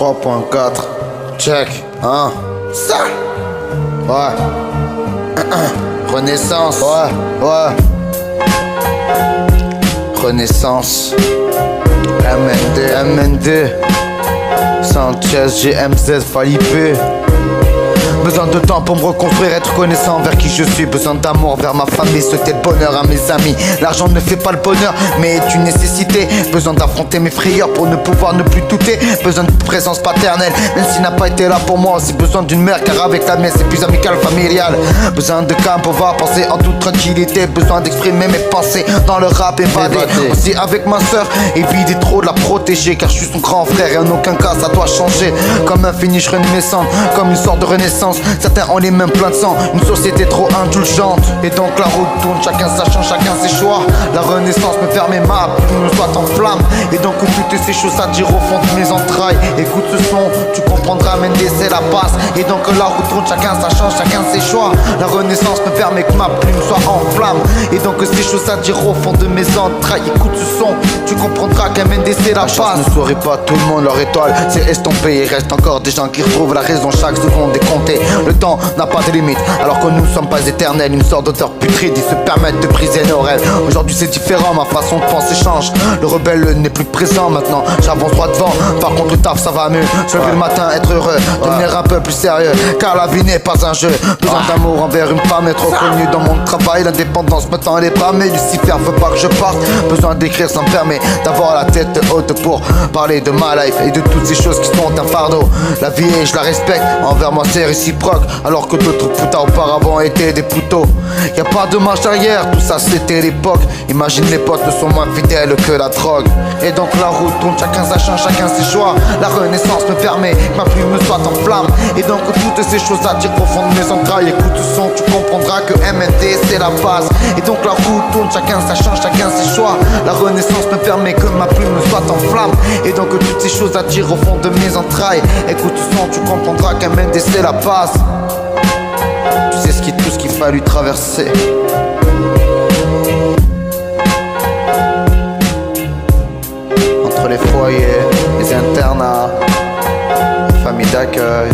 3.4. Check. Hein. Ça. Ouais. Renaissance. Ouais. Renaissance. MN2. Sanchez, GMZ, Falipe. Besoin de temps pour me reconstruire, être connaissant envers qui je suis. Besoin d'amour vers ma famille, souhaiter le bonheur à mes amis. L'argent ne fait pas le bonheur, mais est une nécessité. Besoin d'affronter mes frayeurs pour ne pouvoir ne plus douter. Besoin de présence paternelle, même s'il n'a pas été là pour moi. Aussi besoin d'une mère, car avec la mienne c'est plus amical, familial. Besoin de calme pour pouvoir penser en toute tranquillité. Besoin d'exprimer mes pensées dans le rap évadé. Aussi avec ma soeur, éviter trop de la protéger, car je suis son grand frère et en aucun cas ça doit changer. Comme un finish renaissant, comme une sorte de renaissance. Certains ont les mains pleines de sang, une société trop indulgente. Et donc la route tourne, chacun sa chance, chacun ses choix. La renaissance me permet ma plume soit en flamme. Et donc toutes ces choses à dire au fond de mes entrailles. Écoute ce son, tu comprendras, Mendes c'est la base. Et donc la route tourne, chacun sa chance, chacun ses choix. La renaissance me permet que ma plume soit en flamme. Et donc ces choses à dire au fond de mes entrailles. Écoute ce son, tu comprendras qu'un Mendes c'est la base. Ne saurait pas tout le monde leur étoile, c'est estompé. Il reste encore des gens qui retrouvent la raison, chaque seconde est comptée. Le temps n'a pas de limite, alors que nous ne sommes pas éternels. Une sorte d'auteur putride, ils se permettent de briser nos rêves. Aujourd'hui c'est différent, ma façon de penser change. Le rebelle n'est plus présent maintenant, j'avance droit devant. Par contre le taf ça va mieux, se lever le matin, être heureux, devenir un peu plus sérieux, car la vie n'est pas un jeu. Besoin d'amour envers une femme, être reconnu dans mon travail. L'indépendance maintenant elle est pas, mais Lucifer veut pas que je parte. Besoin d'écrire, ça me permet d'avoir la tête haute pour parler de ma life et de toutes ces choses qui sont un fardeau. La vie je la respecte, envers moi c'est réciproque, alors que d'autres putas auparavant étaient des pouteaux. Y'a pas de marche arrière, tout ça c'était l'époque. Imagine les potes ne sont moins fidèles que la drogue. Et donc la route tourne, chacun sa chance, chacun ses choix. La renaissance me permet que ma plume soit en flamme. Et donc toutes ces choses à dire au fond de mes entrailles. Écoute ce son, tu comprendras que MND c'est la base. Et donc la route tourne, chacun sa chance, chacun ses choix. La renaissance me permet que ma plume soit en flamme. Et donc toutes ces choses à dire au fond de mes entrailles. Écoute ce son, tu comprendras qu'MND c'est la base. Tu sais tout ce qu'il fallu traverser. Entre les foyers, les internats, les familles d'accueil,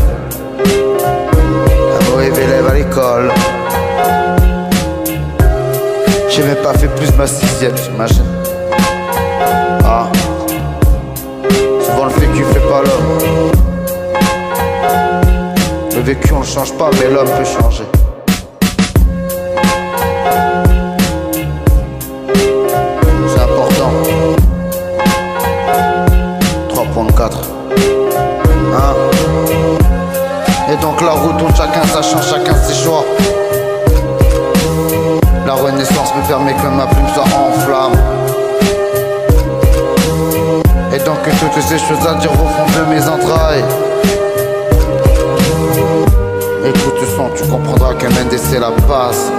un mauvais élève à l'école. J'ai même pas fait plus de ma 6ème, j'imagine. Ah, souvent le vécu fait pas l'homme. Le vécu on le change pas, mais l'homme peut changer. C'est important. 3.4. Hein? Et donc la route tourne, chacun sa chance, chacun ses choix. La renaissance me permet que ma plume soit en flamme. Et donc toutes ces choses à dire au fond de mes entrailles. Écoute ce son, tu comprendras qu'un NDC la passe.